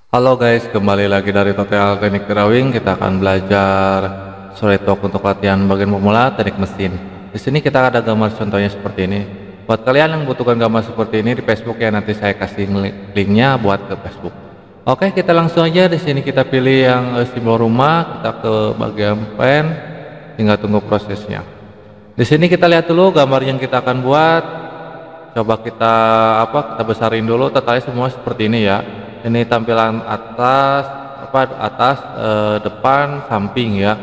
Halo guys, kembali lagi dari tutorial teknik drawing. Kita akan belajar SolidWorks untuk latihan bagian pemula teknik mesin. Di sini kita ada gambar contohnya seperti ini. Buat kalian yang butuhkan gambar seperti ini di Facebook ya, nanti saya kasih linknya buat ke Facebook. Oke, kita langsung aja. Di sini kita pilih yang simbol rumah, kita ke bagian plan, tinggal tunggu prosesnya. Di sini kita lihat dulu gambar yang kita akan buat. Coba kita kita besarin dulu, totalnya semua seperti ini ya. Ini tampilan atas, depan, samping ya.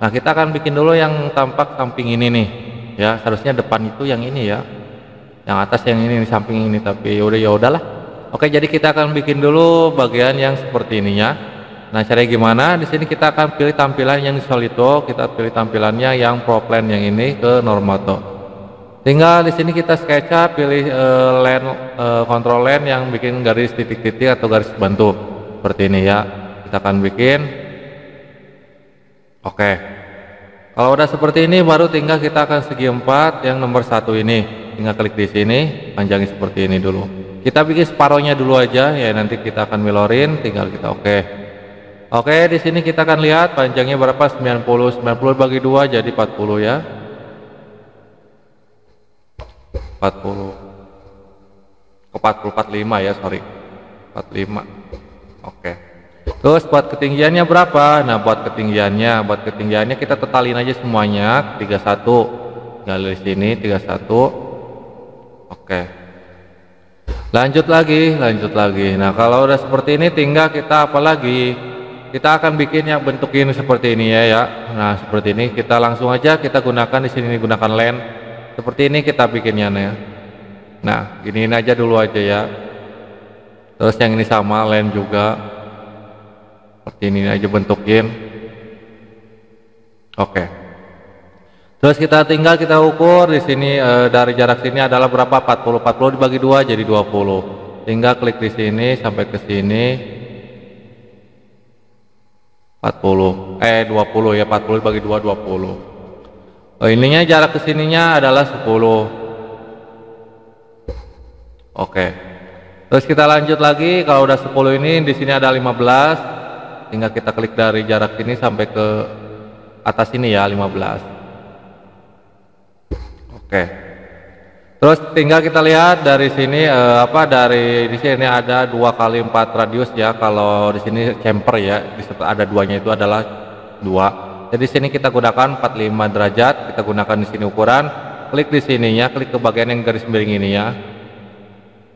Nah, kita akan bikin dulu yang tampak samping ini nih ya. Seharusnya depan itu yang ini ya, yang atas yang ini, samping ini, tapi ya udahlah. Oke, jadi kita akan bikin dulu bagian yang seperti ininya. Nah, caranya gimana? Di sini kita akan pilih tampilan yang di SolidWorks, kita pilih tampilannya yang Pro Plan yang ini ke Normato. Tinggal di sini kita sketsa, pilih control line yang bikin garis titik-titik atau garis bantu seperti ini ya. Kita akan bikin. Oke. Kalau udah seperti ini, baru tinggal kita akan segi 4 yang nomor 1 ini. Tinggal klik di sini, panjangin seperti ini dulu. Kita bikin separohnya dulu aja ya. Nanti kita akan milorin. Tinggal kita oke. Oke, di sini kita akan lihat panjangnya berapa, 90 bagi 2 jadi 40 ya. 40 45 ya, sorry, 45. Oke, terus buat ketinggiannya berapa? Nah, buat ketinggiannya kita totalin aja semuanya 31. Gali sini 31. Oke, lanjut lagi. Nah, kalau udah seperti ini tinggal kita kita akan bikinnya bentukin seperti ini ya. Nah, seperti ini kita langsung aja kita gunakan di sini, gunakan lens seperti ini kita bikinnya nih. Nah, giniin aja dulu aja ya. Terus yang ini sama lens juga. Seperti ini aja bentukin. Oke. Terus kita ukur di sini dari jarak sini adalah berapa? 40 dibagi 2 jadi 20. Tinggal klik di sini sampai ke sini. 20 ya, 40 dibagi 2 20. Ininya jarak kesininya adalah 10. Oke. Terus kita lanjut lagi. Kalau udah 10 ini, di sini ada 15. Tinggal kita klik dari jarak ini sampai ke atas ini ya, 15. Oke. Terus tinggal kita lihat dari sini dari di sini ada 2 kali 4 radius ya. Kalau di sini chamfer ya, ada duanya itu adalah 2. Jadi sini kita gunakan 45 derajat, kita gunakan di sini ukuran, klik di sininya, klik ke bagian yang garis miring ini ya,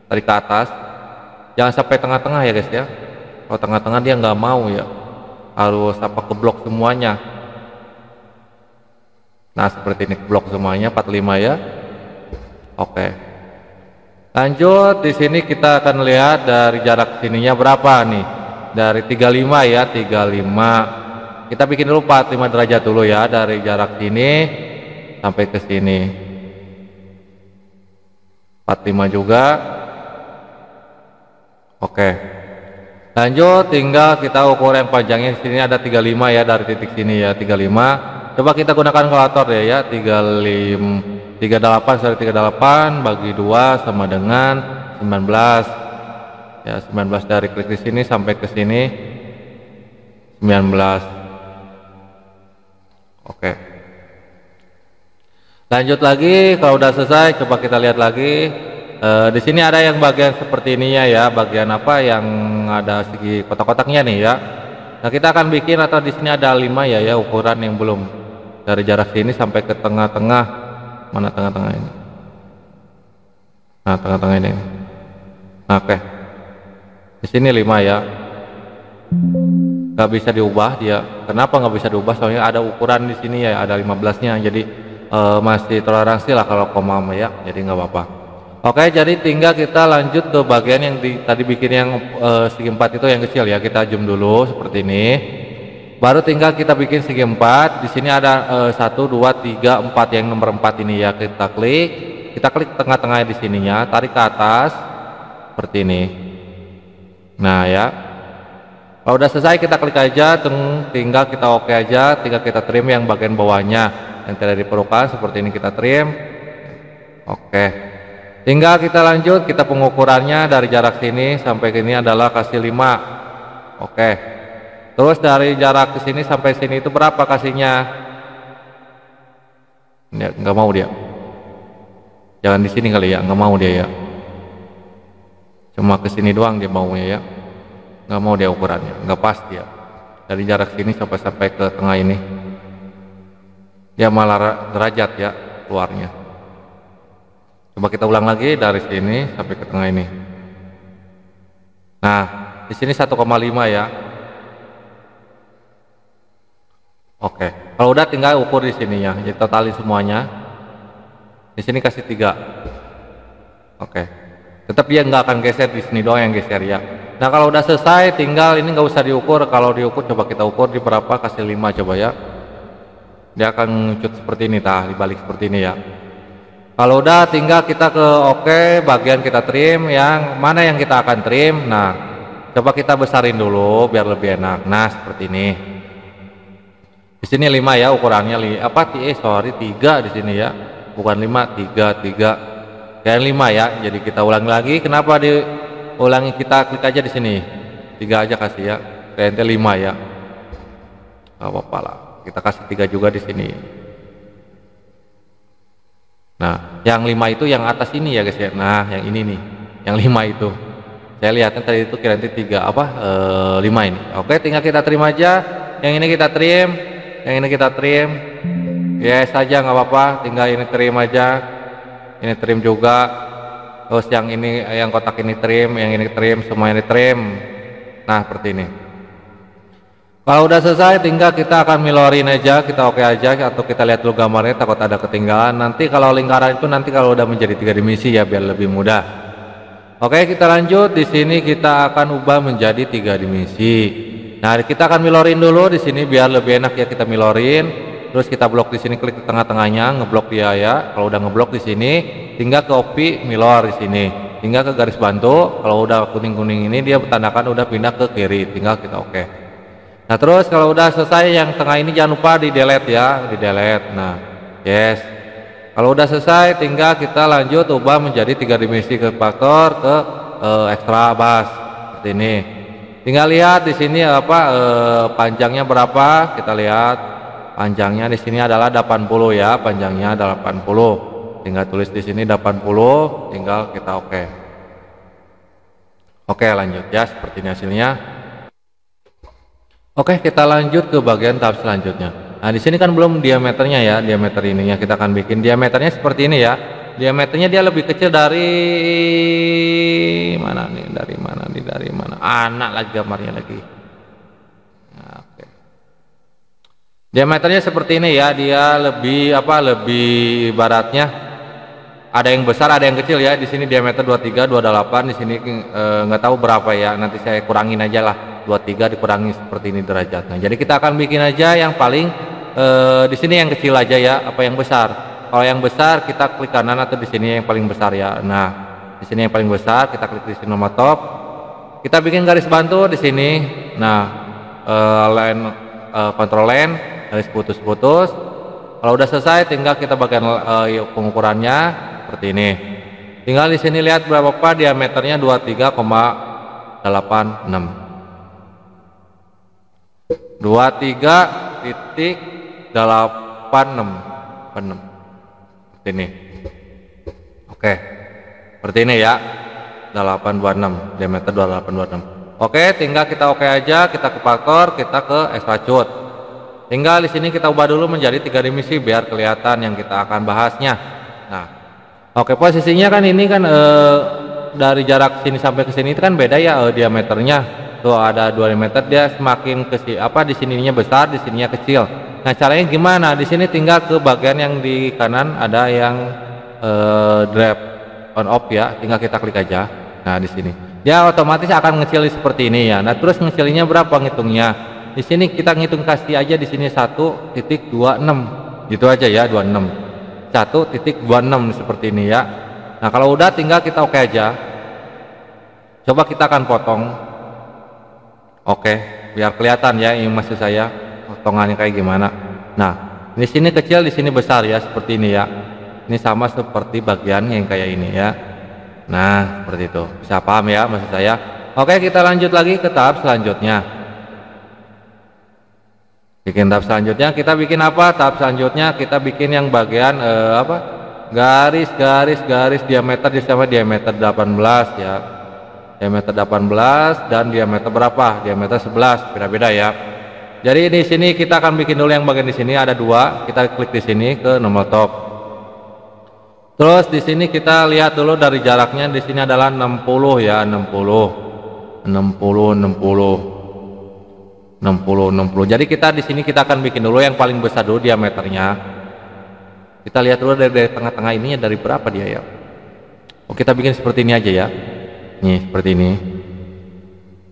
tarik ke atas, jangan sampai tengah-tengah ya guys ya. Kalau tengah-tengah dia nggak mau ya, harus ke blok semuanya. Nah, seperti ini, blok semuanya 45 ya. Oke. Lanjut di sini kita akan lihat dari jarak sininya berapa nih, dari 35 ya, 35. Kita bikin dulu 45 derajat dulu ya, dari jarak sini sampai ke sini 45 juga. Oke, lanjut tinggal kita ukur yang panjangnya. Di sini ada 35 ya, dari titik sini ya 35. Coba kita gunakan kalkulator ya, 38 bagi 2 sama dengan 19 ya. 19 dari klik di sini sampai ke sini 19. Oke, lanjut lagi. Kalau udah selesai, coba kita lihat lagi. Di sini ada yang bagian seperti ininya ya, bagian yang ada segi kotak-kotaknya nih ya. Nah, kita akan bikin, atau di sini ada 5 ya ukuran yang belum, dari jarak sini sampai ke tengah-tengah. Mana tengah-tengah ini? Nah, tengah-tengah ini. Nah, oke, di sini 5 ya. Nggak bisa diubah dia. Kenapa nggak bisa diubah? Soalnya ada ukuran di sini ya, ada 15-nya. Jadi masih toleransi lah kalau koma ya, jadi nggak apa-apa. Oke, jadi tinggal kita lanjut ke bagian yang tadi bikin yang segi 4 itu yang kecil ya. Kita zoom dulu seperti ini. Baru tinggal kita bikin segi 4. Di sini ada 1 2 3 4 yang nomor 4 ini ya. Kita klik tengah-tengah di sininya, tarik ke atas seperti ini. Nah ya, kalau udah selesai kita klik aja, tinggal kita oke aja, tinggal kita trim yang bagian bawahnya yang tidak diperlukan, seperti ini kita trim. Oke, tinggal kita lanjut, kita pengukurannya dari jarak sini sampai ke ini adalah kasih 5. Oke. Terus dari jarak ke sini sampai sini itu berapa kasihnya? Nggak mau dia. Jangan di sini kali ya, nggak mau dia ya. Cuma ke sini doang dia maunya ya. Nggak mau dia ukurannya, nggak pas dia. Dari jarak sini sampai ke tengah ini. Dia malah derajat ya keluarnya. Coba kita ulang lagi dari sini sampai ke tengah ini. Nah, di sini 1,5 ya. Oke. Kalau udah tinggal ukur di sininya, jadi totalin semuanya. Di sini kasih 3. Oke. Tetap dia nggak akan geser, di sini doang yang geser ya. Nah, kalau udah selesai tinggal ini nggak usah diukur. Kalau diukur coba kita ukur di berapa, kasih 5 coba ya. Dia akan ngecut seperti ini dibalik seperti ini ya. Kalau udah tinggal kita ke oke, bagian kita trim yang mana yang kita akan trim. Nah, coba kita besarin dulu biar lebih enak. Nah, seperti ini. Di sini 5 ya ukurannya, 3 di sini ya. Bukan 5, 3. Dan 5 ya. Jadi kita ulangi lagi. Kenapa diulangi? Kita klik aja di sini. 3 aja kasih ya. TNT 5 ya. Gak apa-apa lah. Kita kasih 3 juga di sini. Nah, yang 5 itu yang atas ini ya guys ya. Nah, yang ini nih. Yang 5 itu. Saya lihatnya tadi itu kira-kira 5 ini. Oke, tinggal kita trim aja. Yang ini kita trim. Yang ini kita trim. Yes saja nggak apa-apa. Tinggal ini trim aja. Ini trim juga. Terus yang ini, yang kotak ini trim. Yang ini trim. Semua ini trim. Nah, seperti ini. Kalau udah selesai tinggal kita akan milorin aja, kita oke aja, atau kita lihat dulu gambarnya takut ada ketinggalan. Nanti kalau lingkaran itu nanti kalau udah menjadi 3 dimensi ya biar lebih mudah. Oke, kita lanjut. Di sini kita akan ubah menjadi 3 dimensi. Nah, kita akan milorin dulu di sini biar lebih enak ya, kita milorin. Terus kita blok di sini, klik di tengah-tengahnya, ngeblok dia ya. Kalau udah ngeblok di sini, tinggal copy milor di sini. Tinggal ke garis bantu. Kalau udah kuning-kuning ini dia bertandakan udah pindah ke kiri. Tinggal kita oke. Nah, terus kalau udah selesai yang tengah ini jangan lupa di delete ya, di delete. Nah, yes. Kalau udah selesai tinggal kita lanjut ubah menjadi 3 dimensi ke faktor ke extra bus seperti ini. Tinggal lihat di sini panjangnya berapa, kita lihat. Panjangnya di sini adalah 80 ya, panjangnya 80. Tinggal tulis di sini 80, tinggal kita oke. Oke, lanjut ya, seperti ini hasilnya. Oke, kita lanjut ke bagian tahap selanjutnya. Nah, di sini kan belum diameternya ya, diameter ininya kita akan bikin diameternya seperti ini ya. Diameternya dia lebih kecil dari mana nih? Dari mana? Anak lagi gambarnya lagi. Nah, oke. Diameternya seperti ini ya, dia lebih ibaratnya ada yang besar, ada yang kecil ya. Di sini diameter 23, 28, di sini nggak tahu berapa ya. Nanti saya kurangin aja lah. 23 dikurangi seperti ini derajatnya. Jadi kita akan bikin aja yang paling di sini yang kecil aja ya, apa yang besar. Kalau yang besar kita klik kanan atau di sini yang paling besar ya. Nah, di sini yang paling besar kita klik di sini nomor top. Kita bikin garis bantu di sini. Nah, control line, garis putus-putus. Kalau udah selesai tinggal kita bagian pengukurannya seperti ini. Tinggal di sini lihat berapa diameternya 23,86. 23,86 seperti ini. Oke, seperti ini ya, 826 diameter 2826. Oke, tinggal kita oke aja, kita ke faktor, kita ke extrude. Tinggal di sini kita ubah dulu menjadi 3 dimensi biar kelihatan yang kita akan bahasnya. Nah, oke, posisinya kan ini kan dari jarak sini sampai ke sini itu kan beda ya diameternya. Tuh ada 2 meter, dia semakin ke di sininya besar, di sininya kecil. Nah, caranya gimana? Di sini tinggal ke bagian yang di kanan ada yang drag on off ya, tinggal kita klik aja. Nah, di sini dia otomatis akan ngecil seperti ini ya. Nah, terus ngecilinnya berapa ngitungnya? Di sini kita ngitung kasih aja di sini 1,26 gitu aja ya, 26 1,26 seperti ini ya. Nah, kalau udah tinggal kita oke aja. Coba kita akan potong. Oke, biar kelihatan ya ini maksud saya potongannya kayak gimana. Nah, di sini kecil, di sini besar ya, seperti ini ya. Ini sama seperti bagian yang kayak ini ya. Nah, seperti itu. Bisa paham ya maksud saya? Oke, kita lanjut lagi ke tahap selanjutnya. Bikin tahap selanjutnya kita bikin apa? Tahap selanjutnya kita bikin yang bagian apa? Garis diameter sama diameter 18 ya. Diameter 18 dan diameter berapa? Diameter 11, beda-beda ya. Jadi di sini kita akan bikin dulu yang bagian di sini ada dua. Kita klik di sini ke nomor top. Terus di sini kita lihat dulu dari jaraknya di sini adalah 60 ya, 60. Jadi kita di sini kita akan bikin dulu yang paling besar dulu diameternya. Kita lihat dulu dari tengah-tengah ininya dari berapa dia ya. Oh, kita bikin seperti ini aja ya. Nih, seperti ini.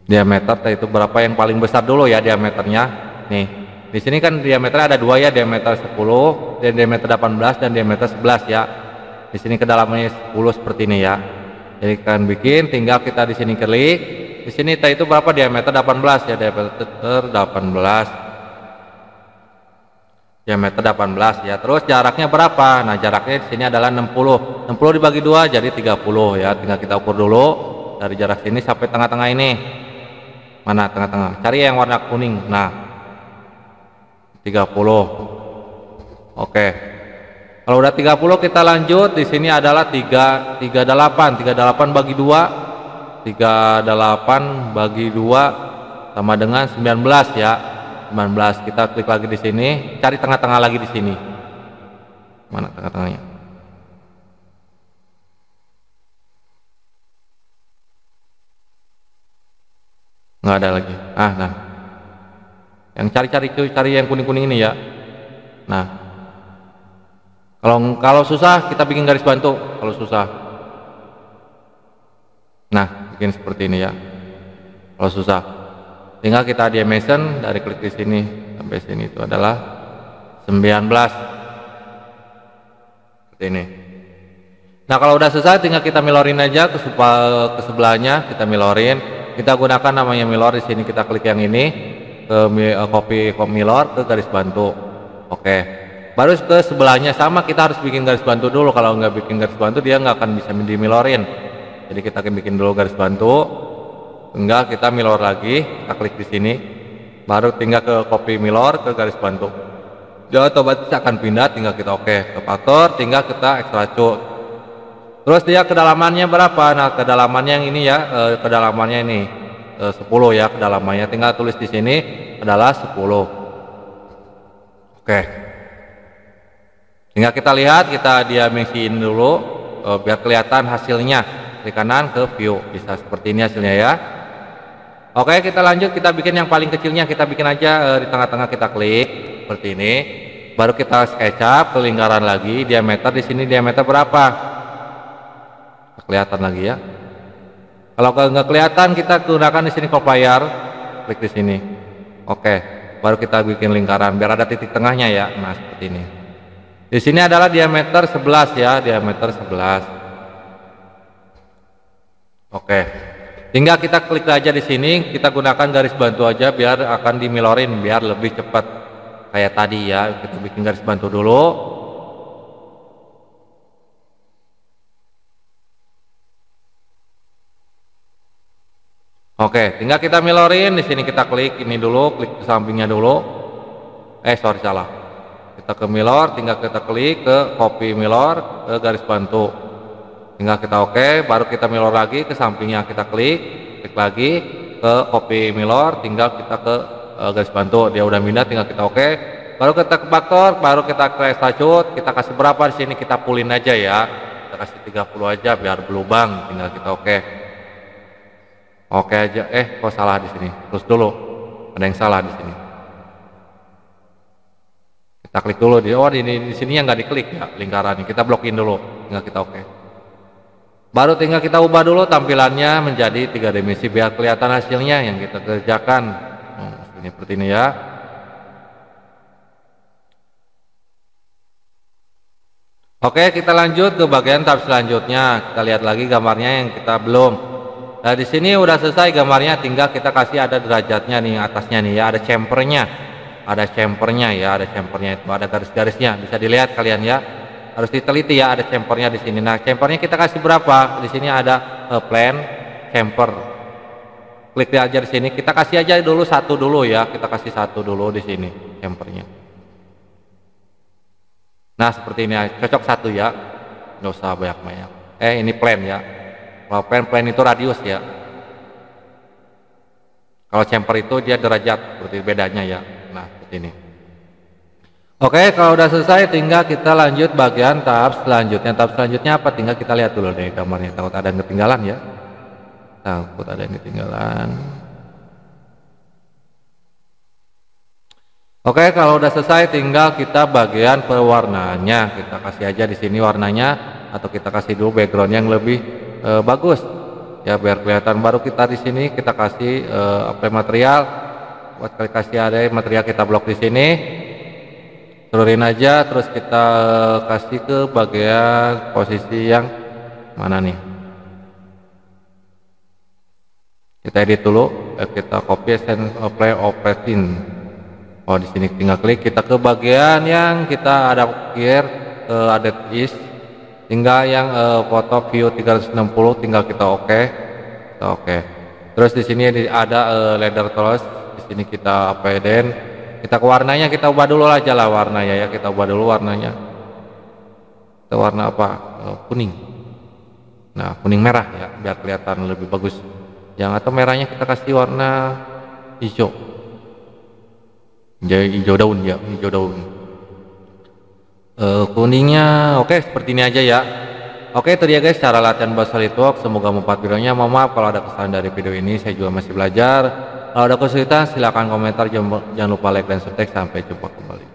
Diameter itu berapa yang paling besar dulu ya diameternya. Nih. Di sini kan diameternya ada dua ya, diameter 10 dan diameter 18 dan diameter 11 ya. Di sini kedalamannya 10 seperti ini ya. Jadi kan bikin tinggal kita di sini klik. Di sini itu berapa diameter 18 ya, diameter 18. Diameter 18 ya. Terus jaraknya berapa? Nah, jaraknya di sini adalah 60. 60 dibagi 2 jadi 30 ya. Tinggal kita ukur dulu dari jarak sini sampai tengah-tengah ini. Mana tengah-tengah? Cari yang warna kuning. Nah, 30. Oke. Kalau udah 30 kita lanjut. Di sini adalah 38 bagi 2. 38 bagi 2 sama dengan 19 ya. 19 kita klik lagi di sini, cari tengah-tengah lagi di sini. Mana tengah-tengahnya? Nggak ada lagi. Nah. Yang cari yang kuning-kuning ini ya. Nah. Kalau susah kita bikin garis bantu kalau susah. Nah, bikin seperti ini ya. Kalau susah, tinggal kita dimension dari klik di sini sampai sini itu adalah 19. Seperti ini. Nah, kalau udah selesai tinggal kita milorin aja ke sebelahnya, kita milorin. Kita gunakan namanya milor di sini, kita klik yang ini ke copy milor ke garis bantu. Oke. Baru ke sebelahnya sama kita harus bikin garis bantu dulu. Kalau nggak bikin garis bantu dia nggak akan bisa dimilorin. Jadi kita akan bikin dulu garis bantu, tinggal kita milor lagi, kita klik di sini, baru tinggal ke copy milor ke garis bantu. Dia otomatis akan pindah, tinggal kita oke ke faktor, tinggal kita extrude. Terus dia kedalamannya berapa? Nah, kedalamannya yang ini ya, kedalamannya ini 10 ya kedalamannya. Tinggal tulis di sini adalah 10. Oke. Tinggal kita lihat, kita dimensiin dulu biar kelihatan hasilnya. Klik kanan ke view, bisa seperti ini hasilnya ya. Oke, kita lanjut, kita bikin yang paling kecilnya, kita bikin aja di tengah-tengah, kita klik seperti ini. Baru kita SketchUp ke lingkaran lagi, diameter di sini diameter berapa? Kelihatan lagi ya. Kalau nggak kelihatan kita gunakan di sini copier, klik di sini. Oke, baru kita bikin lingkaran biar ada titik tengahnya ya. Nah, seperti ini. Di sini adalah diameter 11 ya, diameter 11. Oke, tinggal kita klik aja di sini, kita gunakan garis bantu aja biar akan dimilorin biar lebih cepat kayak tadi ya. Kita bikin garis bantu dulu. Oke, tinggal kita milorin di sini, kita klik ini dulu, klik ke sampingnya dulu. Salah. Kita ke milor, tinggal kita klik ke copy milor ke garis bantu. Tinggal kita oke, baru kita milor lagi ke sampingnya, kita klik lagi ke copy milor, tinggal kita ke garis bantu, dia udah pindah, tinggal kita oke. Baru kita ke faktor, baru kita ke extrude, kita kasih berapa di sini, kita pulin aja ya. Kita kasih 30 aja biar berlubang, tinggal kita oke. Oke aja. Kok salah di sini? Terus dulu. Ada yang salah di sini. Kita klik dulu di sini yang nggak diklik ya, lingkaran ini. Kita blokin dulu, tinggal kita oke. Baru tinggal kita ubah dulu tampilannya menjadi 3 dimensi biar kelihatan hasilnya yang kita kerjakan. Ini seperti ini ya. Oke, kita lanjut ke bagian tahap selanjutnya. Kita lihat lagi gambarnya yang kita belum. Nah, di sini udah selesai gambarnya, tinggal kita kasih ada derajatnya nih atasnya nih ya, ada chamfernya. Ada chamfernya ya, ada chamfernya itu, ada garis-garisnya. Bisa dilihat kalian ya. Harus diteliti ya, ada chamfernya di sini. Nah, chamfernya kita kasih berapa? Di sini ada plane chamfer. klik aja di sini. Kita kasih aja dulu satu dulu ya. Kita kasih satu dulu di sini campernya. Nah seperti ini, cocok satu ya. Nggak usah banyak-banyak. Ini plan ya. Kalau plan itu radius ya. Kalau camper itu dia derajat, seperti bedanya ya. Nah seperti ini. Oke, kalau udah selesai tinggal kita lanjut bagian tahap selanjutnya. Tahap selanjutnya apa? Tinggal kita lihat dulu deh gambarnya. Takut ada yang ketinggalan ya. Takut ada yang ketinggalan. Oke, kalau udah selesai tinggal kita bagian pewarnaannya. Kita kasih aja di sini warnanya, atau kita kasih dulu background yang lebih bagus. Ya biar kelihatan. Baru kita di sini kita kasih apply material. Buat kali kasih ada material kita blok di sini. Seluruhin aja, terus kita kasih ke bagian posisi yang mana nih? Kita edit dulu, kita copy and apply operating. Oh di sini tinggal klik, kita ke bagian yang kita ada here, add is, tinggal yang foto view 360, tinggal kita oke. Terus di sini ada ladder tools, di sini kita apply. Kita ke warnanya, kita ubah dulu aja lah warnanya ya, kita ubah dulu warnanya. Kita warna apa? Kuning. Nah kuning merah ya, biar kelihatan lebih bagus. Yang atau merahnya kita kasih warna hijau. Jadi hijau daun ya, hijau daun. Kuningnya oke, seperti ini aja ya. Oke itu dia guys cara latihan bahasa SolidWorks. Semoga membantu videonya. Mohon maaf kalau ada kesalahan dari video ini, saya juga masih belajar. Kalau ada kesulitan silahkan komentar, jangan lupa like dan subscribe. Sampai jumpa kembali.